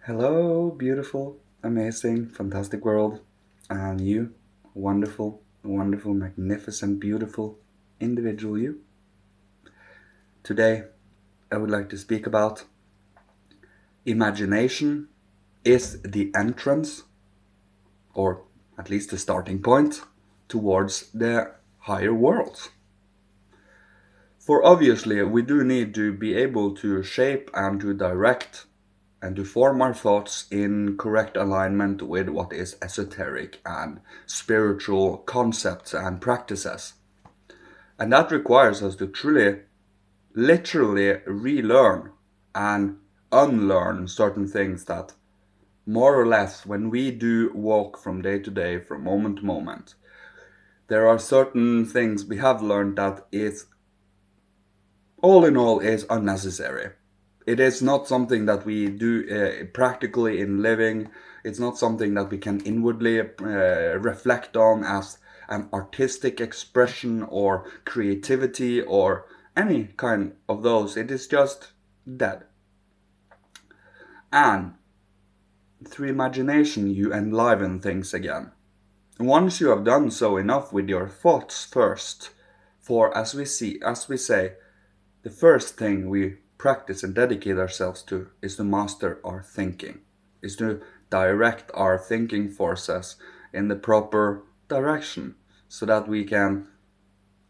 Hello, beautiful, amazing, fantastic world, and you, wonderful, wonderful, magnificent, beautiful individual you. Today, I would like to speak about imagination is the entrance, or at least the starting point, towards the higher worlds. For obviously, we do need to be able to shape and to direct and to form our thoughts in correct alignment with what is esoteric and spiritual concepts and practices. And that requires us to truly, literally relearn and unlearn certain things that, more or less, when we do walk from day to day, from moment to moment, there are certain things we have learned that is, all in all, is unnecessary. It is not something that we do practically in living. It's not something that we can inwardly reflect on as an artistic expression or creativity or any kind of those. It is just dead. And through imagination, you enliven things again. Once you have done so enough with your thoughts first, for as we say, the first thing we practice and dedicate ourselves to is to master our thinking, is to direct our thinking forces in the proper direction so that we can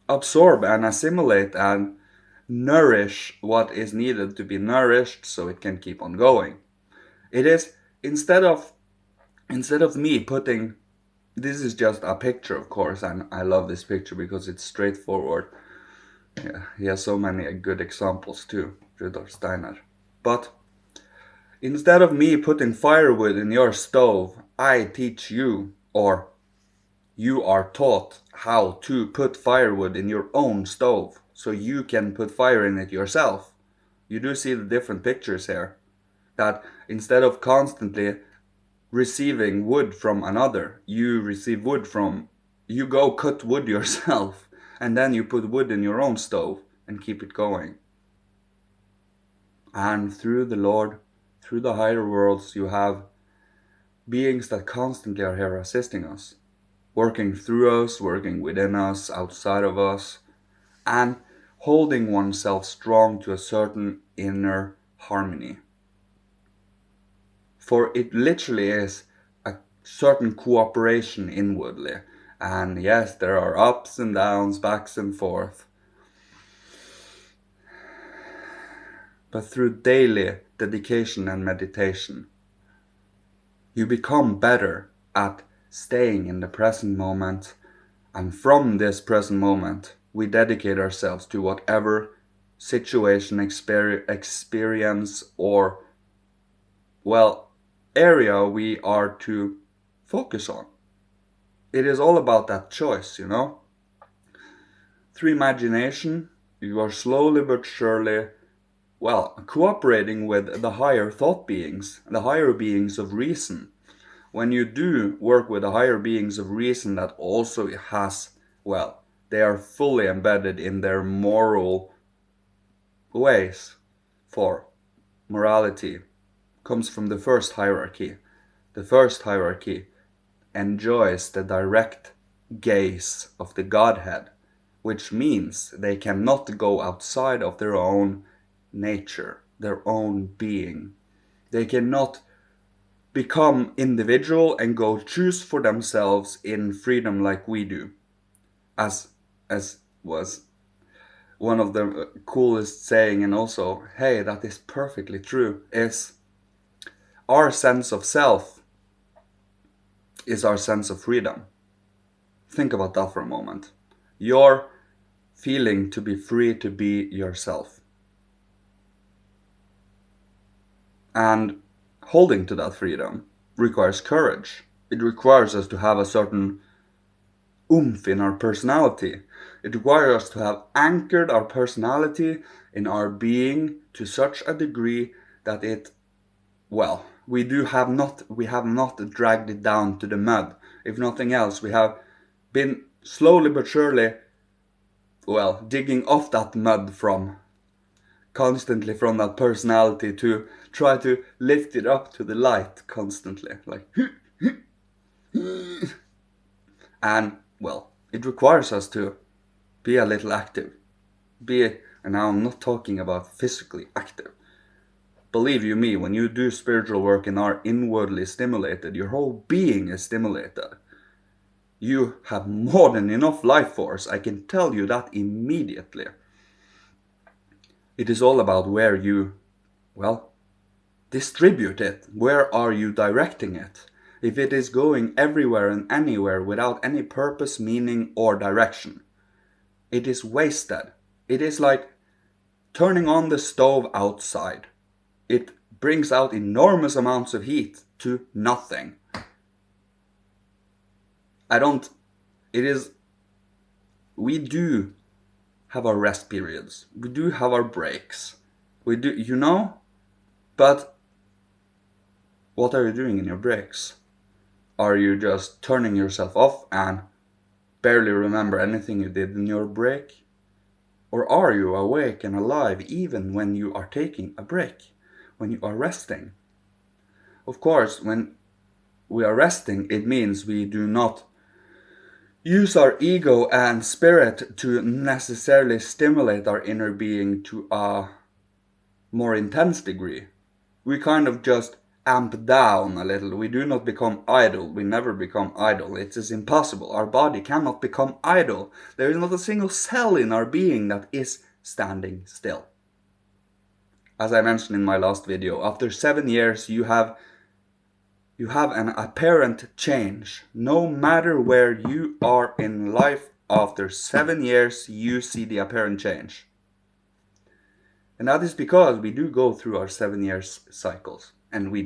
absorb and assimilate and nourish what is needed to be nourished so it can keep on going. It is instead of me putting, this is just a picture, of course, and I love this picture because it's straightforward. Yeah, he has so many good examples too, Rudolf Steiner. But instead of me putting firewood in your stove, I teach you, or you are taught how to put firewood in your own stove so you can put fire in it yourself. You do see the different pictures here. That instead of constantly receiving wood from another, you receive wood from, you go cut wood yourself, and then you put wood in your own stove and keep it going. And through the Lord, through the higher worlds, you have beings that constantly are here assisting us, working through us, working within us, outside of us, and holding oneself strong to a certain inner harmony. For it literally is a certain cooperation inwardly. And yes, there are ups and downs, backs and forth. But through daily dedication and meditation, you become better at staying in the present moment. And from this present moment, we dedicate ourselves to whatever situation, experience, or, well, area we are to focus on. It is all about that choice, you know? Through imagination, you are slowly but surely, well, cooperating with the higher thought beings, the higher beings of reason. When you do work with the higher beings of reason that also has, well, they are fully embedded in their moral ways. For morality comes from the first hierarchy. The first hierarchy enjoys the direct gaze of the Godhead, which means they cannot go outside of their own nature, their own being. They cannot become individual and go choose for themselves in freedom like we do. As was one of the coolest saying, and also, hey, that is perfectly true, is our sense of self is our sense of freedom. Think about that for a moment. Your feeling to be free to be yourself. And holding to that freedom requires courage. It requires us to have a certain oomph in our personality. It requires us to have anchored our personality in our being to such a degree that it, well, we have not dragged it down to the mud. If nothing else, we have been slowly but surely, well, digging off that mud from constantly from that personality to try to lift it up to the light constantly. Like, and well, it requires us to be a little active. And now I'm not talking about physically active. Believe you me, when you do spiritual work and are inwardly stimulated, your whole being is stimulated. You have more than enough life force, I can tell you that immediately. It is all about where you, well, distribute it. Where are you directing it? If it is going everywhere and anywhere without any purpose, meaning, or direction, it is wasted. It is like turning on the stove outside. It brings out enormous amounts of heat to nothing. We do have our rest periods. We do have our breaks. We do, but what are you doing in your breaks? Are you just turning yourself off and barely remember anything you did in your break? Or are you awake and alive even when you are taking a break, when you are resting? Of course, when we are resting, it means we do not use our ego and spirit to necessarily stimulate our inner being to a more intense degree. We kind of just amp down a little. We do not become idle. We never become idle. It is impossible. Our body cannot become idle. There is not a single cell in our being that is standing still. As I mentioned in my last video, after 7 years you have an apparent change. No matter where you are in life, after 7 years you see the apparent change. And that is because we do go through our 7 years cycles. And we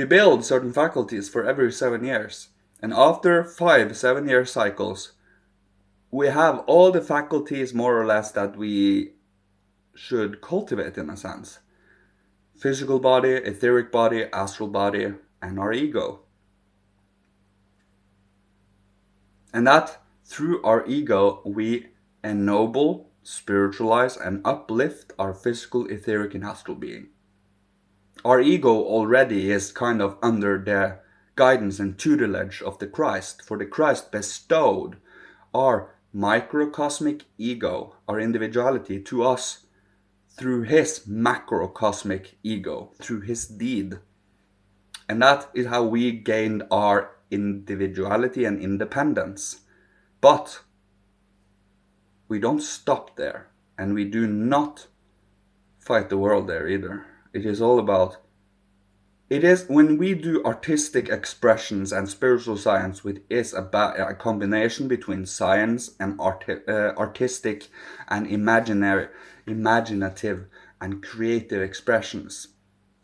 build certain faculties for every 7 years. And after 5 7-year cycles, we have all the faculties more or less that we should cultivate in a sense. Physical body, etheric body, astral body, and our ego. And that through our ego we ennoble, spiritualize, and uplift our physical, etheric, and astral being. Our ego already is kind of under the guidance and tutelage of the Christ, for the Christ bestowed our microcosmic ego, our individuality, to us through his macrocosmic ego, through his deed. And that is how we gained our individuality and independence. But we don't stop there, and we do not fight the world there either. It is when we do artistic expressions and spiritual science, which is a combination between science and artistic and imaginative and creative expressions.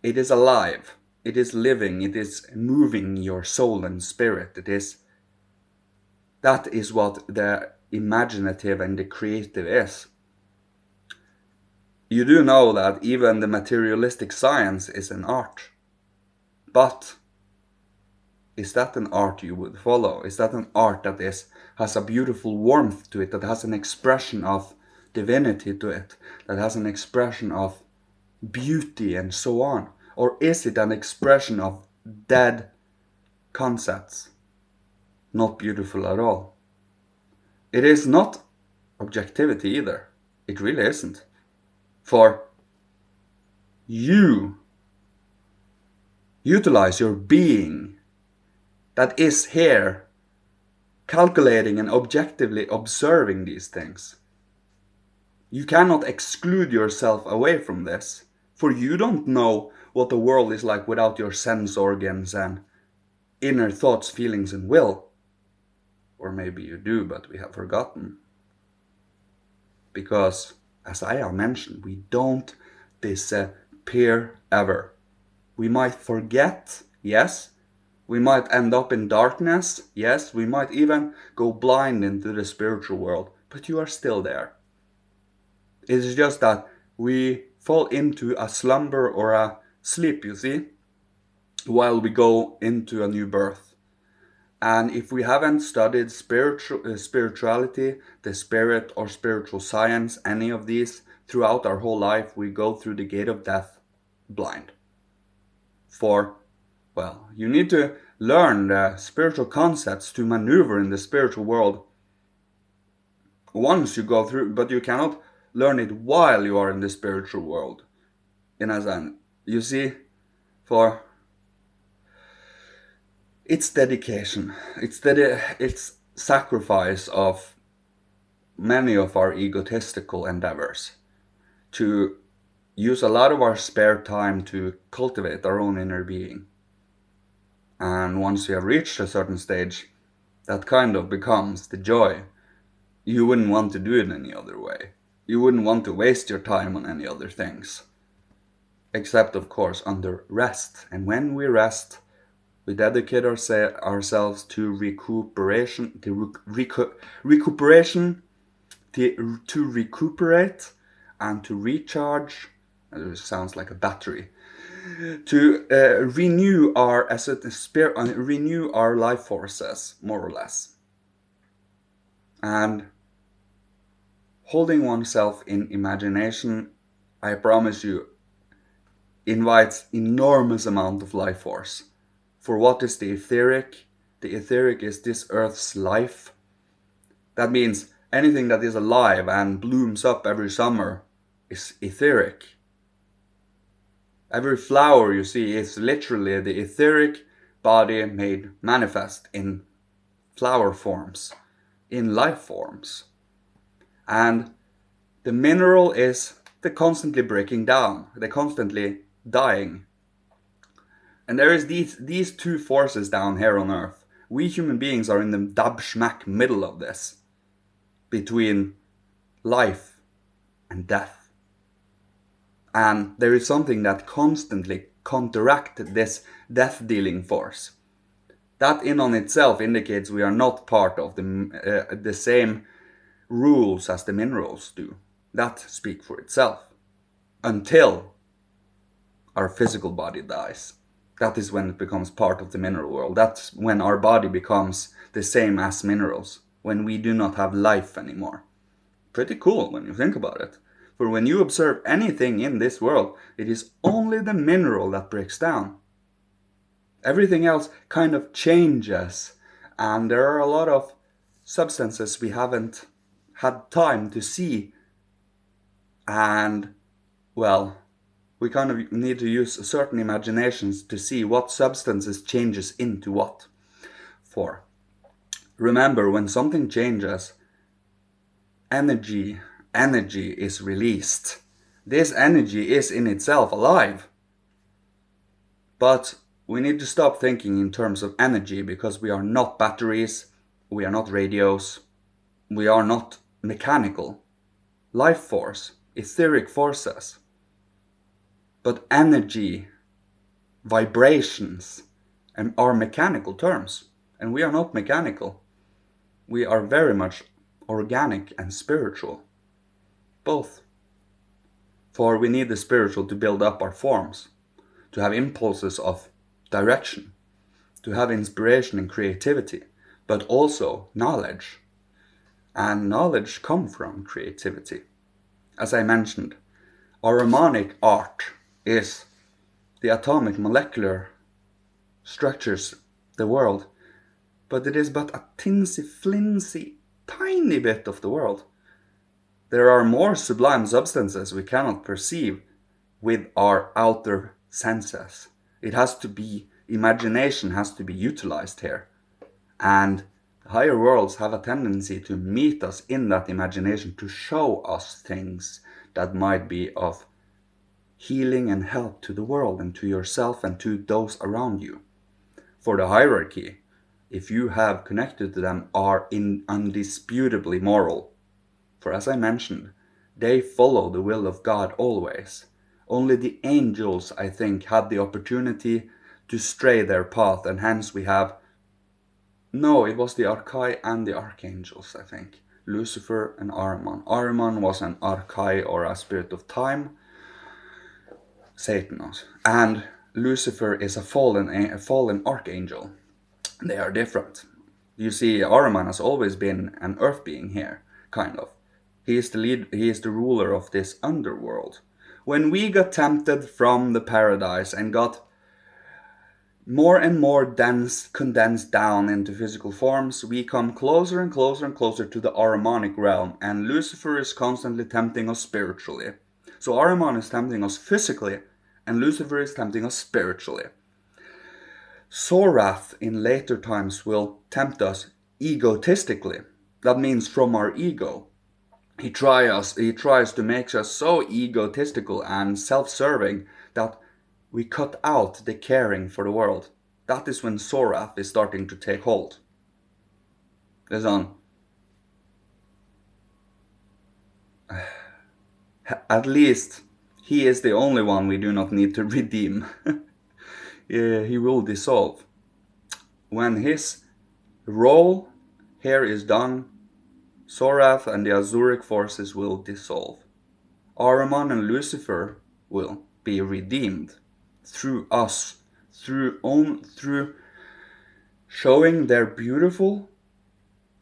It is alive, it is living, it is moving your soul and spirit. That is what the imaginative and the creative is. You do know that even the materialistic science is an art. But is that an art you would follow? Is that an art that has a beautiful warmth to it, that has an expression of divinity to it, that has an expression of beauty and so on? Or is it an expression of dead concepts? Not beautiful at all. It is not objectivity either. It really isn't. For you utilize your being that is here calculating and objectively observing these things. You cannot exclude yourself away from this, for you don't know what the world is like without your sense organs and inner thoughts, feelings, and will. Or maybe you do, but we have forgotten. Because, as I have mentioned, we don't disappear ever. We might forget, yes. We might end up in darkness, yes. We might even go blind into the spiritual world, but you are still there. It is just that we fall into a slumber or a sleep, you see, while we go into a new birth. And if we haven't studied spirituality, the spirit, or spiritual science, any of these throughout our whole life, we go through the gate of death blind. For, well, you need to learn the spiritual concepts to maneuver in the spiritual world once you go through, but you cannot learn it while you are in the spiritual world. In a sense, you see, for it's dedication, it's sacrifice of many of our egotistical endeavors to use a lot of our spare time to cultivate our own inner being. And once you have reached a certain stage, that kind of becomes the joy. You wouldn't want to do it any other way. You wouldn't want to waste your time on any other things. Except, of course, under rest. And when we rest, we dedicate ourselves to recuperation, to recuperate and to recharge. It sounds like a battery. To renew our renew our life forces, more or less. And holding oneself in imagination, I promise you, invites enormous amount of life force. For what is the etheric? The etheric is this earth's life. That means anything that is alive and blooms up every summer is etheric. Every flower you see is literally the etheric body made manifest in flower forms, in life forms. And the mineral is the constantly breaking down, the constantly dying. And there is these two forces down here on Earth. We human beings are in the dab schmack middle of this, between life and death. And there is something that constantly counteracts this death-dealing force. That in on itself indicates we are not part of the same rules as the minerals do. That speaks for itself. Until our physical body dies. That is when it becomes part of the mineral world. That's when our body becomes the same as minerals. When we do not have life anymore. Pretty cool when you think about it. For when you observe anything in this world, it is only the mineral that breaks down. Everything else kind of changes. And there are a lot of substances we haven't had time to see. And, well, we kind of need to use certain imaginations to see what substances changes into what. For remember, when something changes, energy is released. This energy is in itself alive. But we need to stop thinking in terms of energy, because we are not batteries, we are not radios, we are not mechanical. Life force, etheric forces. But energy, vibrations, are mechanical terms. And we are not mechanical. We are very much organic and spiritual. Both. For we need the spiritual to build up our forms, to have impulses of direction, to have inspiration and creativity, but also knowledge. And knowledge comes from creativity. As I mentioned, our harmonic art is the atomic molecular structures the world, but it is but a tinsy flimsy tiny bit of the world. There are more sublime substances we cannot perceive with our outer senses. It has to be, imagination has to be utilized here. And the higher worlds have a tendency to meet us in that imagination, to show us things that might be of healing and help to the world and to yourself and to those around you. For the hierarchy, if you have connected to them, are undisputably moral. For as I mentioned, they follow the will of God always. Only the angels, I think, had the opportunity to stray their path, and hence we have... No, it was the Archai and the Archangels, I think. Lucifer and Ahriman. Ahriman was an Archai, or a spirit of time. Satan was. And Lucifer is a fallen archangel. They are different. You see, Ahriman has always been an earth being here, kind of. He is the ruler of this underworld. When we got tempted from the paradise and got more and more condensed down into physical forms, we come closer and closer and closer to the Ahrimanic realm, and Lucifer is constantly tempting us spiritually. So Ahriman is tempting us physically, and Lucifer is tempting us spiritually. Sorath in later times will tempt us egotistically. That means from our ego. He tries to make us so egotistical and self-serving that we cut out the caring for the world. That is when Sorath is starting to take hold. Listen, at least he is the only one we do not need to redeem. He will dissolve. When his role here is done, Sorath and the Azuric forces will dissolve. Ahriman and Lucifer will be redeemed through us, through showing their beautiful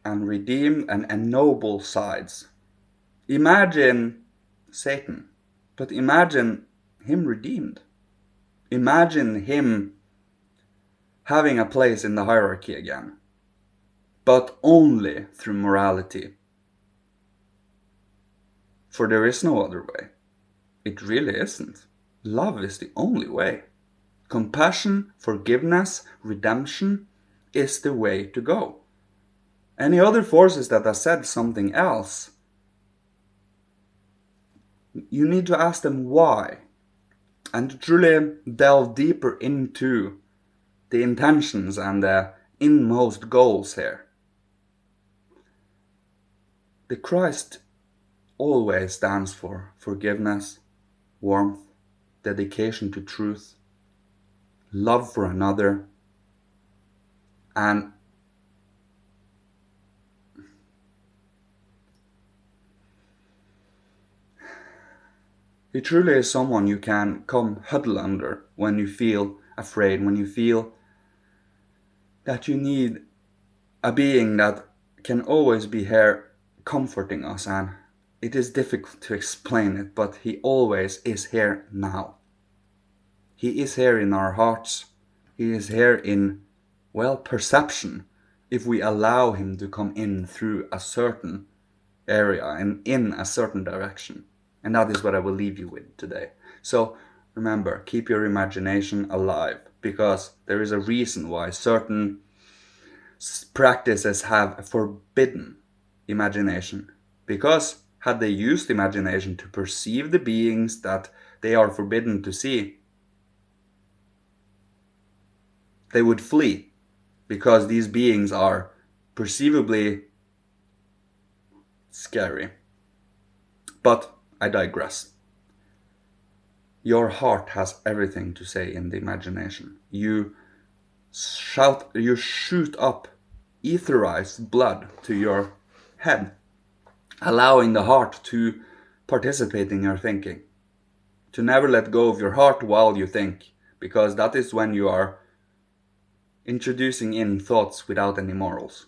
and redeemed and noble sides. Imagine Satan, but imagine him redeemed. Imagine him having a place in the hierarchy again, but only through morality. For there is no other way. It really isn't. Love is the only way. Compassion, forgiveness, redemption is the way to go. Any other forces that have said something else, you need to ask them why, and to truly delve deeper into the intentions and the inmost goals here. The Christ always stands for forgiveness, warmth, dedication to truth, love for another, and he truly is someone you can come huddle under when you feel afraid, when you feel that you need a being that can always be here comforting us. And it is difficult to explain it, but he always is here now. He is here in our hearts. He is here in, well, perception, if we allow him to come in through a certain area and in a certain direction. And that is what I will leave you with today. So remember, keep your imagination alive, because there is a reason why certain practices have forbidden imagination. Because had they used imagination to perceive the beings that they are forbidden to see, they would flee, because these beings are perceivably scary. But I digress. Your heart has everything to say in the imagination. You shoot up etherized blood to your head, allowing the heart to participate in your thinking. To never let go of your heart while you think, because that is when you are introducing in thoughts without any morals.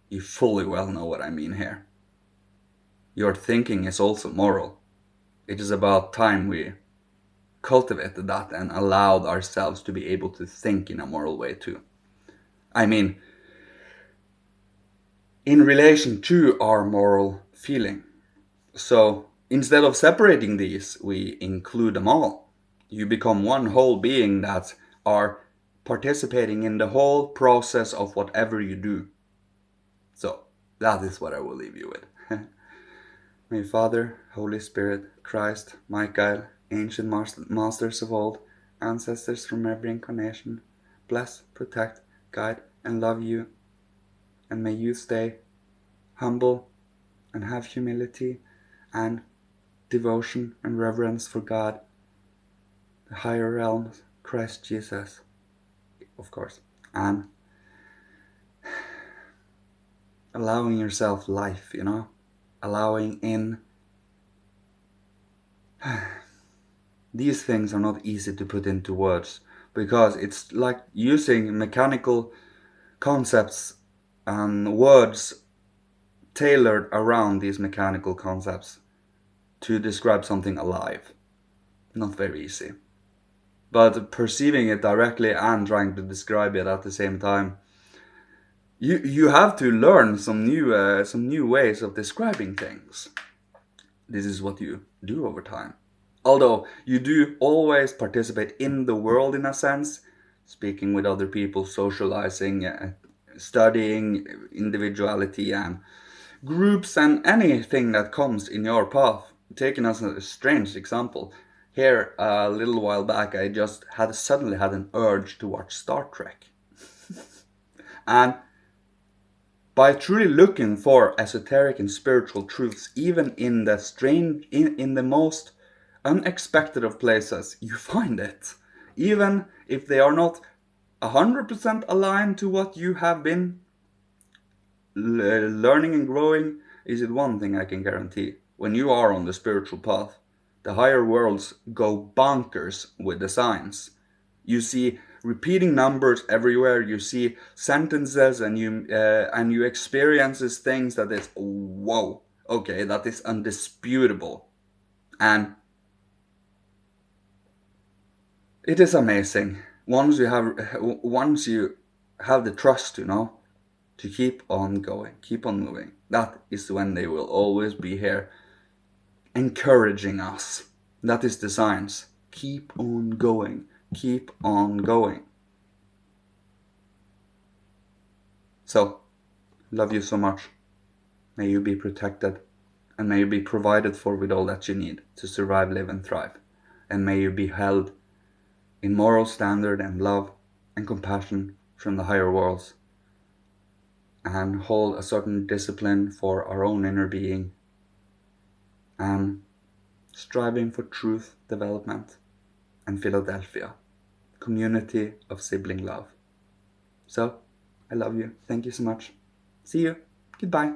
You fully well know what I mean here. Your thinking is also moral. It is about time we cultivated that and allowed ourselves to be able to think in a moral way too. I mean, in relation to our moral feeling. So instead of separating these, we include them all. You become one whole being that are participating in the whole process of whatever you do. So that is what I will leave you with. May Father, Holy Spirit, Christ, Michael, ancient masters of old, ancestors from every incarnation, bless, protect, guide, and love you. And may you stay humble and have humility and devotion and reverence for God, the higher realms, Christ Jesus, of course, and allowing yourself life, allowing in. These things are not easy to put into words, because it's like using mechanical concepts and words tailored around these mechanical concepts to describe something alive. Not very easy. But perceiving it directly and trying to describe it at the same time, you have to learn some new ways of describing things. This is what you do over time. Although you do always participate in the world in a sense, speaking with other people, socializing, studying individuality and groups and anything that comes in your path. Taken as a strange example, here a little while back I just suddenly had an urge to watch Star Trek. And by truly looking for esoteric and spiritual truths, even in the strange, in the most unexpected of places, you find it. Even if they are not 100% aligned to what you have been learning and growing, is it one thing I can guarantee. When you are on the spiritual path, the higher worlds go bonkers with the signs. You see repeating numbers everywhere. You see sentences, and you experiences things that is whoa. Okay, that is undisputable, and it is amazing once you have the trust, to keep on going, keep on moving. That is when they will always be here, encouraging us. That is the science. Keep on going. Keep on going. So, love you so much. May you be protected, and may you be provided for with all that you need to survive, live, and thrive. And may you be held in moral standard and love and compassion from the higher worlds, and hold a certain discipline for our own inner being, and striving for truth development and Philadelphia, community of sibling love. So, I love you. Thank you so much. See you. Goodbye.